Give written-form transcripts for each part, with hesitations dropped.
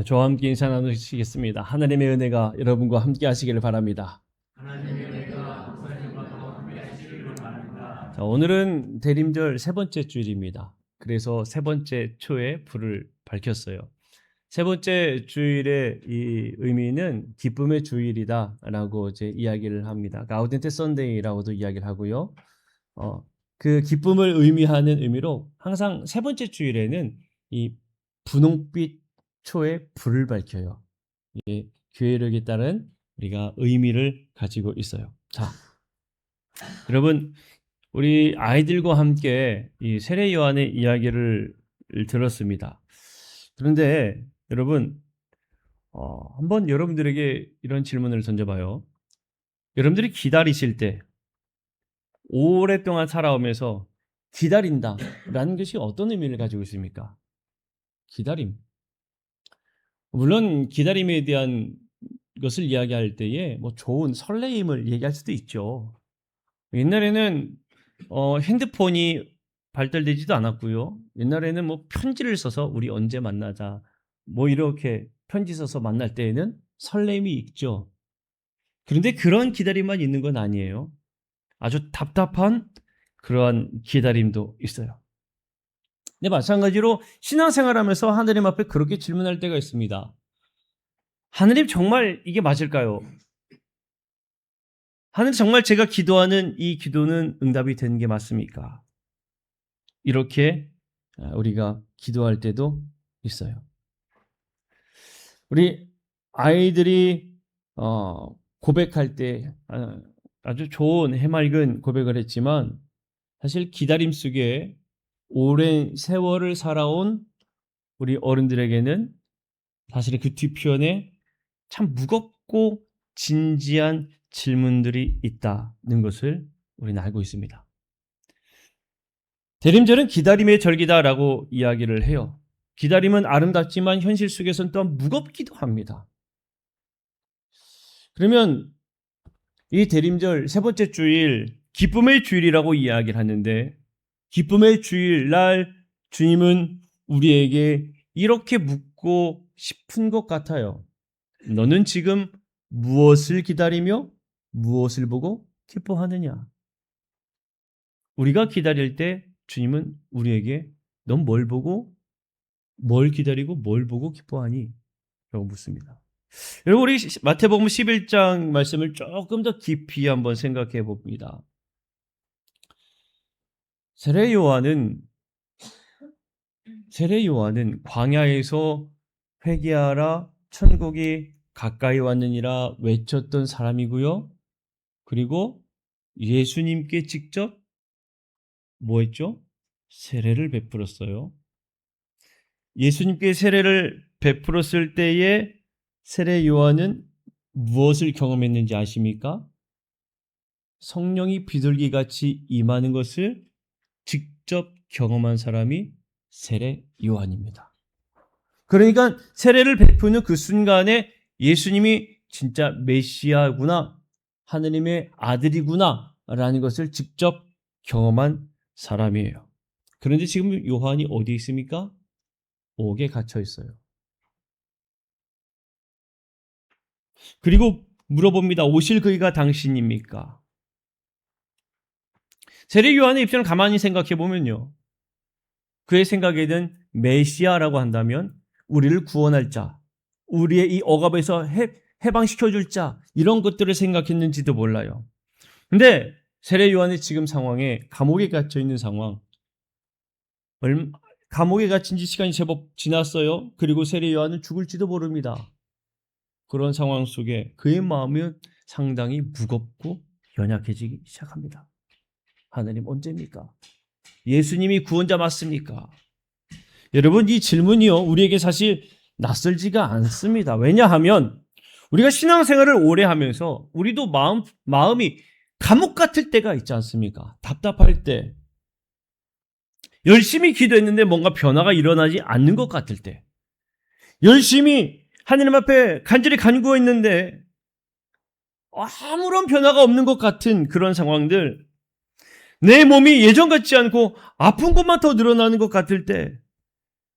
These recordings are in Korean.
저와 함께 인사 나누시겠습니다. 하나님의 은혜가 여러분과 함께 하시기를 바랍니다. 자, 오늘은 대림절 세 번째 주일입니다. 그래서 세 번째 초에 불을 밝혔어요. 세 번째 주일의 이 의미는 기쁨의 주일이다라고 이제 이야기를 합니다. 가우덴테 선데이라고도 이야기를 하고요. 그 기쁨을 의미하는 의미로 항상 세 번째 주일에는 이 분홍빛 초에 불을 밝혀요. 이게 교회력에 따른 우리가 의미를 가지고 있어요. 자, 여러분, 우리 아이들과 함께 이 세례 요한의 이야기를 들었습니다. 그런데 여러분, 한번 여러분들에게 이런 질문을 던져봐요. 여러분들이 기다리실 때 오랫동안 살아오면서 기다린다라는 것이 어떤 의미를 가지고 있습니까? 기다림. 물론 기다림에 대한 것을 이야기할 때에 뭐 좋은 설레임을 얘기할 수도 있죠. 옛날에는 핸드폰이 발달되지도 않았고요. 옛날에는 뭐 편지를 써서 우리 언제 만나자 뭐 이렇게 편지 써서 만날 때에는 설렘이 있죠. 그런데 그런 기다림만 있는 건 아니에요. 아주 답답한 그러한 기다림도 있어요. 근데 마찬가지로 신앙생활하면서 하나님 앞에 그렇게 질문할 때가 있습니다. 하나님 정말 이게 맞을까요? 하나님 정말 제가 기도하는 이 기도는 응답이 되는 게 맞습니까? 이렇게 우리가 기도할 때도 있어요. 우리 아이들이 고백할 때 아주 좋은 해맑은 고백을 했지만 사실 기다림 속에 오랜 세월을 살아온 우리 어른들에게는 사실 그 뒤편에 참 무겁고 진지한 질문들이 있다는 것을 우리는 알고 있습니다. 대림절은 기다림의 절기다라고 이야기를 해요. 기다림은 아름답지만 현실 속에서는 또한 무겁기도 합니다. 그러면 이 대림절 세 번째 주일, 기쁨의 주일이라고 이야기를 하는데 기쁨의 주일날 주님은 우리에게 이렇게 묻고 싶은 것 같아요. 너는 지금 무엇을 기다리며 무엇을 보고 기뻐하느냐? 우리가 기다릴 때 주님은 우리에게 넌 뭘 보고 뭘 기다리고 뭘 보고 기뻐하니? 라고 묻습니다. 여러분 우리 마태복음 11장 말씀을 조금 더 깊이 한번 생각해 봅니다. 세례 요한은 광야에서 회개하라 천국이 가까이 왔느니라 외쳤던 사람이고요. 그리고 예수님께 직접 뭐 했죠? 세례를 베풀었어요. 예수님께 세례를 베풀었을 때에 세례 요한은 무엇을 경험했는지 아십니까? 성령이 비둘기같이 임하는 것을 직접 경험한 사람이 세례 요한입니다. 그러니까 세례를 베푸는 그 순간에 예수님이 진짜 메시아구나, 하느님의 아들이구나 라는 것을 직접 경험한 사람이에요. 그런데 지금 요한이 어디 있습니까? 옥에 갇혀 있어요. 그리고 물어봅니다. 오실 그이가 당신입니까? 세례 요한의 입장을 가만히 생각해 보면요. 그의 생각에는 메시아라고 한다면 우리를 구원할 자, 우리의 이 억압에서 해방시켜줄 자, 이런 것들을 생각했는지도 몰라요. 근데 세례 요한의 지금 상황에 감옥에 갇혀 있는 상황, 감옥에 갇힌 지 시간이 제법 지났어요. 그리고 세례 요한은 죽을지도 모릅니다. 그런 상황 속에 그의 마음은 상당히 무겁고 연약해지기 시작합니다. 하나님 언제입니까? 예수님이 구원자 맞습니까? 여러분 이 질문이요 우리에게 사실 낯설지가 않습니다. 왜냐하면 우리가 신앙생활을 오래 하면서 우리도 마음이 감옥 같을 때가 있지 않습니까? 답답할 때, 열심히 기도했는데 뭔가 변화가 일어나지 않는 것 같을 때, 열심히 하나님 앞에 간절히 간구했는데 아무런 변화가 없는 것 같은 그런 상황들, 내 몸이 예전 같지 않고 아픈 것만 더 늘어나는 것 같을 때,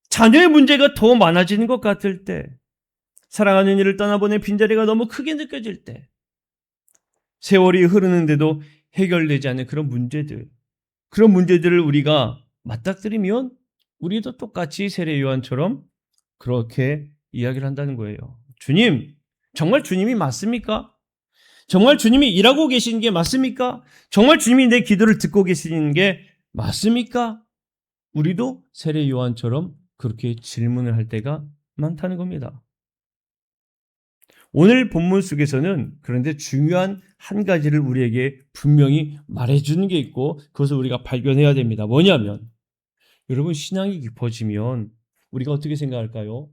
자녀의 문제가 더 많아지는 것 같을 때, 사랑하는 이를 떠나보낸 빈자리가 너무 크게 느껴질 때, 세월이 흐르는데도 해결되지 않는 그런 문제들을 우리가 맞닥뜨리면 우리도 똑같이 세례 요한처럼 그렇게 이야기를 한다는 거예요. 주님, 정말 주님이 맞습니까? 정말 주님이 일하고 계신 게 맞습니까? 정말 주님이 내 기도를 듣고 계시는 게 맞습니까? 우리도 세례 요한처럼 그렇게 질문을 할 때가 많다는 겁니다. 오늘 본문 속에서는 그런데 중요한 한 가지를 우리에게 분명히 말해주는 게 있고 그것을 우리가 발견해야 됩니다. 뭐냐면 여러분, 신앙이 깊어지면 우리가 어떻게 생각할까요?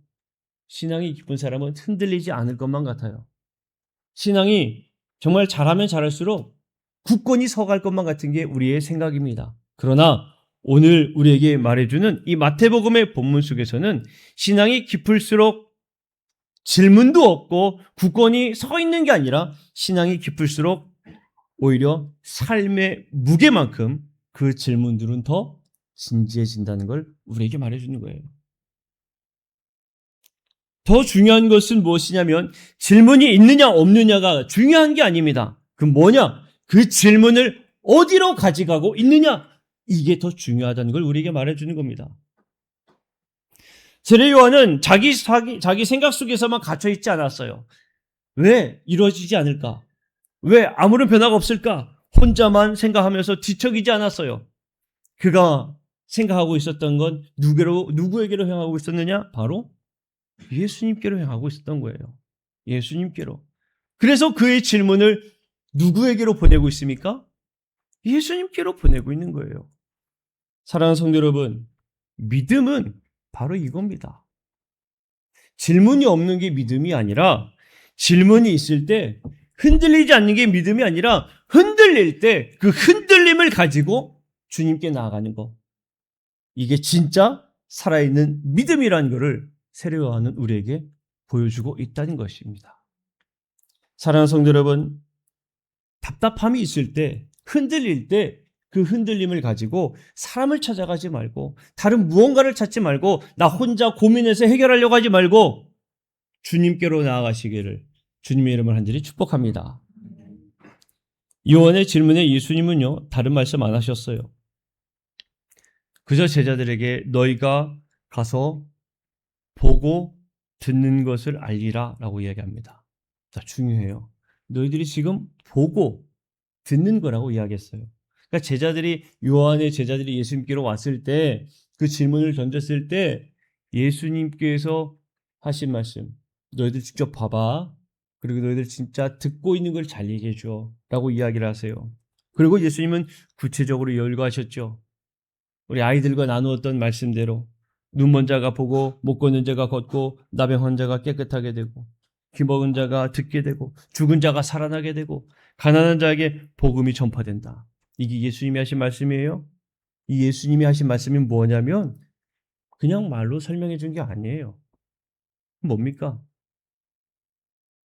신앙이 깊은 사람은 흔들리지 않을 것만 같아요. 신앙이 정말 잘하면 잘할수록 굳건히 서갈 것만 같은 게 우리의 생각입니다. 그러나 오늘 우리에게 말해주는 이 마태복음의 본문 속에서는 신앙이 깊을수록 질문도 없고 굳건히 서 있는 게 아니라 신앙이 깊을수록 오히려 삶의 무게만큼 그 질문들은 더 진지해진다는 걸 우리에게 말해주는 거예요. 더 중요한 것은 무엇이냐면 질문이 있느냐 없느냐가 중요한 게 아닙니다. 그 뭐냐? 그 질문을 어디로 가져가고 있느냐? 이게 더 중요하다는 걸 우리에게 말해주는 겁니다. 세례 요한은 자기 생각 속에서만 갇혀 있지 않았어요. 왜 이루어지지 않을까? 왜 아무런 변화가 없을까? 혼자만 생각하면서 뒤척이지 않았어요. 그가 생각하고 있었던 건 누구에게로 향하고 있었느냐? 바로 예수님께로 향하고 있었던 거예요. 예수님께로. 그래서 그의 질문을 누구에게로 보내고 있습니까? 예수님께로 보내고 있는 거예요. 사랑하는 성도 여러분, 믿음은 바로 이겁니다. 질문이 없는 게 믿음이 아니라 질문이 있을 때 흔들리지 않는 게 믿음이 아니라 흔들릴 때 그 흔들림을 가지고 주님께 나아가는 것. 이게 진짜 살아있는 믿음이라는 것을 세례 요한은 우리에게 보여주고 있다는 것입니다. 사랑하는 성도 여러분, 답답함이 있을 때, 흔들릴 때 그 흔들림을 가지고 사람을 찾아가지 말고 다른 무언가를 찾지 말고 나 혼자 고민해서 해결하려고 하지 말고 주님께로 나아가시기를 주님의 이름을 간절히 축복합니다. 요한의 질문에 예수님은요, 다른 말씀 안 하셨어요. 그저 제자들에게 너희가 가서 보고 듣는 것을 알리라 라고 이야기합니다. 자, 중요해요. 너희들이 지금 보고 듣는 거라고 이야기했어요. 그러니까 요한의 제자들이 예수님께로 왔을 때 그 질문을 던졌을 때 예수님께서 하신 말씀, 너희들 직접 봐봐. 그리고 너희들 진짜 듣고 있는 걸 잘 얘기해 줘 라고 이야기를 하세요. 그리고 예수님은 구체적으로 열거하셨죠. 우리 아이들과 나누었던 말씀대로 눈먼 자가 보고 못 걷는 자가 걷고 나병 자가 깨끗하게 되고 귀 먹은 자가 듣게 되고 죽은 자가 살아나게 되고 가난한 자에게 복음이 전파된다. 이게 예수님이 하신 말씀이에요. 이 예수님이 하신 말씀이 뭐냐면 그냥 말로 설명해 준 게 아니에요. 뭡니까?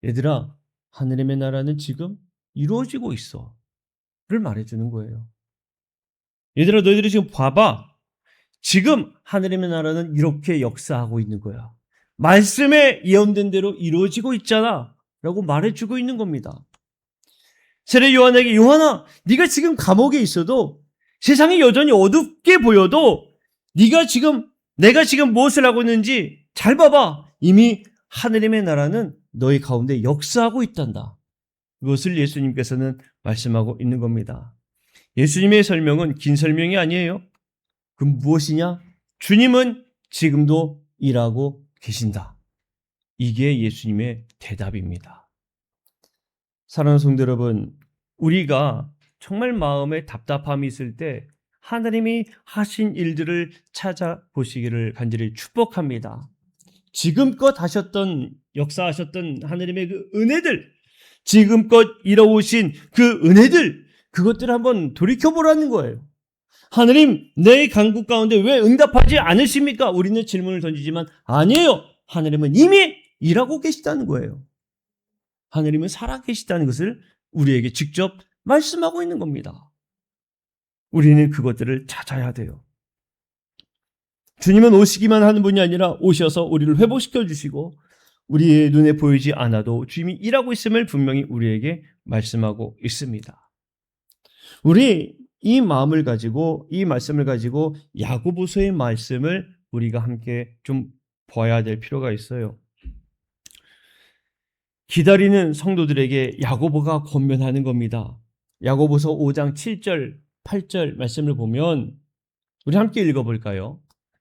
얘들아, 하늘의 나라는 지금 이루어지고 있어 를 말해주는 거예요. 얘들아, 너희들이 지금 봐봐. 지금 하늘의 나라는 이렇게 역사하고 있는 거야. 말씀에 예언된 대로 이루어지고 있잖아 라고 말해주고 있는 겁니다. 세례 요한에게 요한아, 네가 지금 감옥에 있어도 세상이 여전히 어둡게 보여도 내가 지금 무엇을 하고 있는지 잘 봐봐. 이미 하늘의 나라는 너희 가운데 역사하고 있단다. 그것을 예수님께서는 말씀하고 있는 겁니다. 예수님의 설명은 긴 설명이 아니에요. 그럼 무엇이냐? 주님은 지금도 일하고 계신다. 이게 예수님의 대답입니다. 사랑하는 성도 여러분, 우리가 정말 마음에 답답함이 있을 때 하나님이 하신 일들을 찾아보시기를 간절히 축복합니다. 지금껏 역사하셨던 하나님의 그 은혜들, 지금껏 이뤄오신 그 은혜들, 그것들을 한번 돌이켜보라는 거예요. 하나님, 내 간구 가운데 왜 응답하지 않으십니까? 우리는 질문을 던지지만 아니에요. 하나님은 이미 일하고 계시다는 거예요. 하나님은 살아계시다는 것을 우리에게 직접 말씀하고 있는 겁니다. 우리는 그것들을 찾아야 돼요. 주님은 오시기만 하는 분이 아니라 오셔서 우리를 회복시켜 주시고 우리의 눈에 보이지 않아도 주님이 일하고 있음을 분명히 우리에게 말씀하고 있습니다. 우리 이 마음을 가지고, 이 말씀을 가지고 야고보서의 말씀을 우리가 함께 좀 봐야 될 필요가 있어요. 기다리는 성도들에게 야고보가 권면하는 겁니다. 야고보서 5장 7절, 8절 말씀을 보면 우리 함께 읽어볼까요?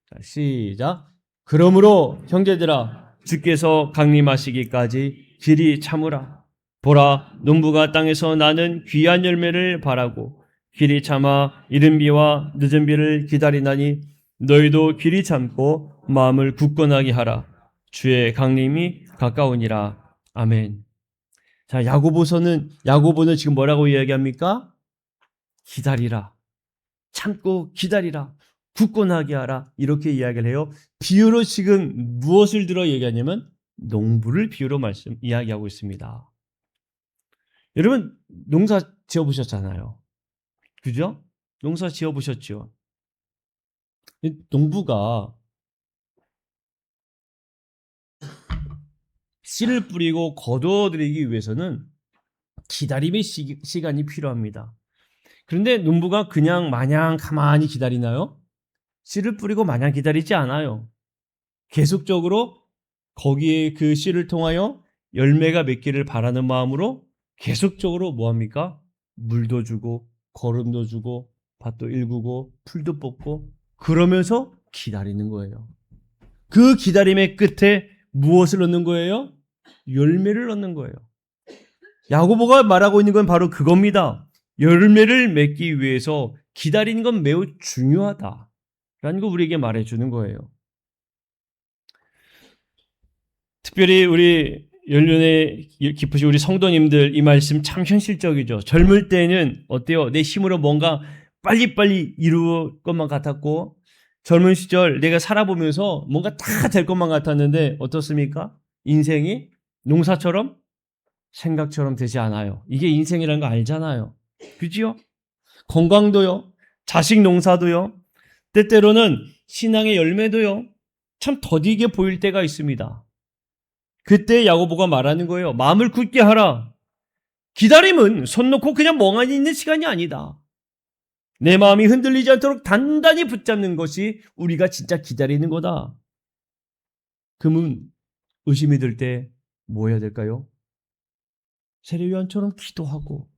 자, 시작. 그러므로 형제들아, 주께서 강림하시기까지 길이 참으라. 보라, 농부가 땅에서 나는 귀한 열매를 바라고 길이 참아 이른 비와 늦은 비를 기다리나니 너희도 길이 참고 마음을 굳건하게 하라. 주의 강림이 가까우니라. 아멘. 자, 야고보는 지금 뭐라고 이야기합니까? 기다리라. 참고 기다리라. 굳건하게 하라. 이렇게 이야기를 해요. 비유로 지금 무엇을 들어 얘기하냐면 농부를 비유로 이야기하고 있습니다. 여러분, 농사 지어보셨잖아요. 그죠? 농사 지어보셨죠? 농부가 씨를 뿌리고 거두어들이기 위해서는 기다림의 시간이 필요합니다. 그런데 농부가 그냥 마냥 가만히 기다리나요? 씨를 뿌리고 마냥 기다리지 않아요. 계속적으로 거기에 그 씨를 통하여 열매가 맺기를 바라는 마음으로 계속적으로 뭐합니까? 물도 주고 거름도 주고 밭도 일구고 풀도 뽑고 그러면서 기다리는 거예요. 그 기다림의 끝에 무엇을 얻는 거예요? 열매를 얻는 거예요. 야고보가 말하고 있는 건 바로 그겁니다. 열매를 맺기 위해서 기다리는 건 매우 중요하다라는 거 우리에게 말해주는 거예요. 특별히 우리 연륜에 깊으신 우리 성도님들 이 말씀 참 현실적이죠. 젊을 때는 어때요? 내 힘으로 뭔가 빨리빨리 이룰 것만 같았고 젊은 시절 내가 살아보면서 뭔가 다 될 것만 같았는데 어떻습니까? 인생이 농사처럼 생각처럼 되지 않아요. 이게 인생이라는 거 알잖아요. 그지요? 건강도요. 자식 농사도요. 때때로는 신앙의 열매도요. 참 더디게 보일 때가 있습니다. 그때 야고보가 말하는 거예요. 마음을 굳게 하라. 기다림은 손 놓고 그냥 멍하니 있는 시간이 아니다. 내 마음이 흔들리지 않도록 단단히 붙잡는 것이 우리가 진짜 기다리는 거다. 그러면 의심이 들 때 뭐 해야 될까요? 세례요한처럼 기도하고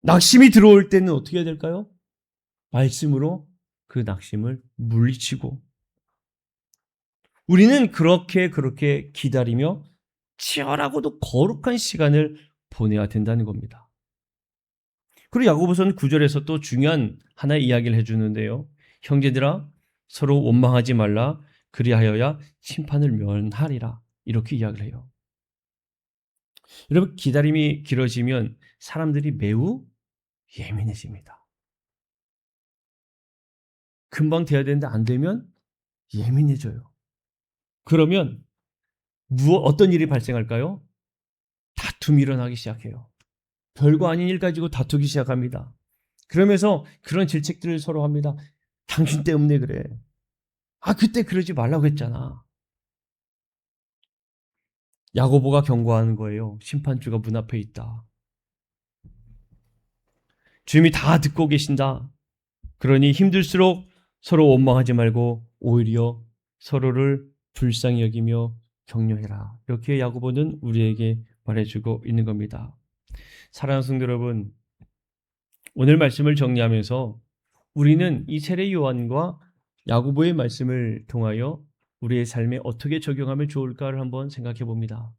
낙심이 들어올 때는 어떻게 해야 될까요? 말씀으로 그 낙심을 물리치고 우리는 그렇게 기다리며 치열하고도 거룩한 시간을 보내야 된다는 겁니다. 그리고 야고보서는 9절에서 또 중요한 하나의 이야기를 해주는데요. 형제들아 서로 원망하지 말라. 그리하여야 심판을 면하리라. 이렇게 이야기를 해요. 여러분, 기다림이 길어지면 사람들이 매우 예민해집니다. 금방 돼야 되는데 안 되면 예민해져요. 그러면 어떤 일이 발생할까요? 다툼이 일어나기 시작해요. 별거 아닌 일 가지고 다투기 시작합니다. 그러면서 그런 질책들을 서로 합니다. 당신 때문에 그래. 아, 그때 그러지 말라고 했잖아. 야고보가 경고하는 거예요. 심판주가 문 앞에 있다. 주님이 다 듣고 계신다. 그러니 힘들수록 서로 원망하지 말고 오히려 서로를 불쌍히 여기며 격려해라. 이렇게 야고보는 우리에게 말해주고 있는 겁니다. 사랑하는 성도 여러분, 오늘 말씀을 정리하면서 우리는 이 세례 요한과 야고보의 말씀을 통하여 우리의 삶에 어떻게 적용하면 좋을까를 한번 생각해 봅니다.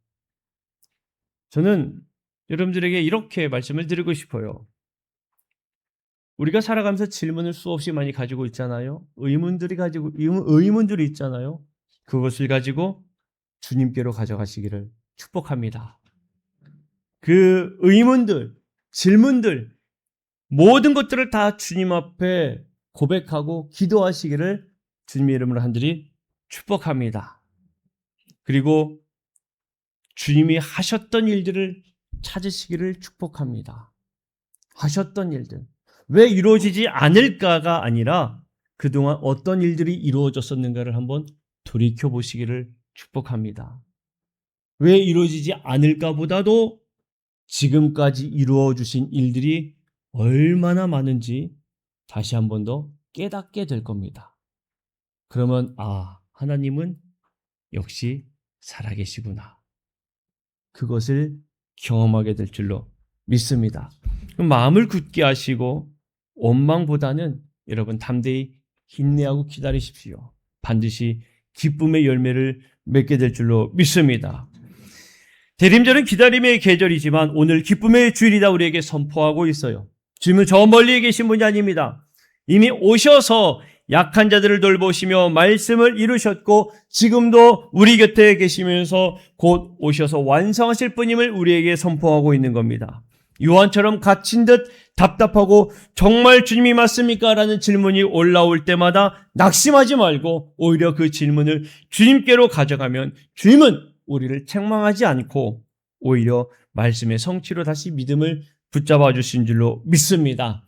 저는 여러분들에게 이렇게 말씀을 드리고 싶어요. 우리가 살아가면서 질문을 수없이 많이 가지고 있잖아요. 의문들이 있잖아요. 그것을 가지고 주님께로 가져가시기를 축복합니다. 그 의문들, 질문들, 모든 것들을 다 주님 앞에 고백하고 기도하시기를 주님의 이름으로 한들이 축복합니다. 그리고 주님이 하셨던 일들을 찾으시기를 축복합니다. 하셨던 일들. 왜 이루어지지 않을까가 아니라 그동안 어떤 일들이 이루어졌었는가를 한번 돌이켜보시기를 축복합니다. 왜 이루어지지 않을까 보다도 지금까지 이루어 주신 일들이 얼마나 많은지 다시 한 번 더 깨닫게 될 겁니다. 그러면 하나님은 역시 살아계시구나. 그것을 경험하게 될 줄로 믿습니다. 마음을 굳게 하시고 원망보다는 여러분 담대히 힘내하고 기다리십시오. 반드시 기쁨의 열매를 맺게 될 줄로 믿습니다. 대림절은 기다림의 계절이지만 오늘 기쁨의 주일이다 우리에게 선포하고 있어요. 주님은 저 멀리에 계신 분이 아닙니다. 이미 오셔서 약한 자들을 돌보시며 말씀을 이루셨고 지금도 우리 곁에 계시면서 곧 오셔서 완성하실 분임을 우리에게 선포하고 있는 겁니다. 요한처럼 갇힌 듯 답답하고 정말 주님이 맞습니까? 라는 질문이 올라올 때마다 낙심하지 말고 오히려 그 질문을 주님께로 가져가면 주님은 우리를 책망하지 않고 오히려 말씀의 성취로 다시 믿음을 붙잡아 주신 줄로 믿습니다.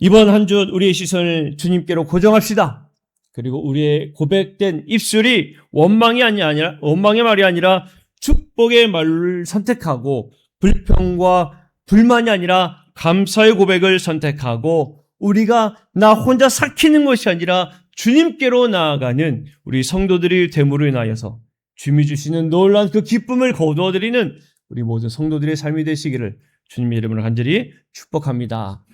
이번 한 주 우리의 시선을 주님께로 고정합시다. 그리고 우리의 고백된 입술이 원망의 말이 아니라 축복의 말을 선택하고 불평과 불만이 아니라 감사의 고백을 선택하고 우리가 나 혼자 삭히는 것이 아니라 주님께로 나아가는 우리 성도들이 됨으로 인하여서 주님이 주시는 놀라운 그 기쁨을 거두어드리는 우리 모든 성도들의 삶이 되시기를 주님의 이름으로 간절히 축복합니다.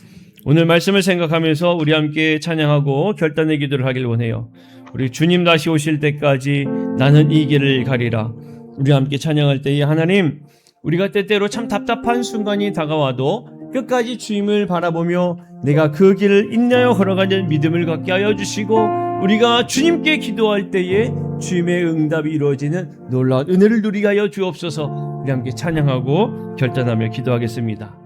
오늘 말씀을 생각하면서 우리 함께 찬양하고 결단의 기도를 하길 원해요. 우리 주님 다시 오실 때까지 나는 이 길을 가리라. 우리 함께 찬양할 때에 하나님, 우리가 때때로 참 답답한 순간이 다가와도 끝까지 주님을 바라보며 내가 그 길을 인내하여 걸어가는 믿음을 갖게 하여 주시고 우리가 주님께 기도할 때에 주님의 응답이 이루어지는 놀라운 은혜를 누리게 하여 주옵소서. 우리 함께 찬양하고 결단하며 기도하겠습니다.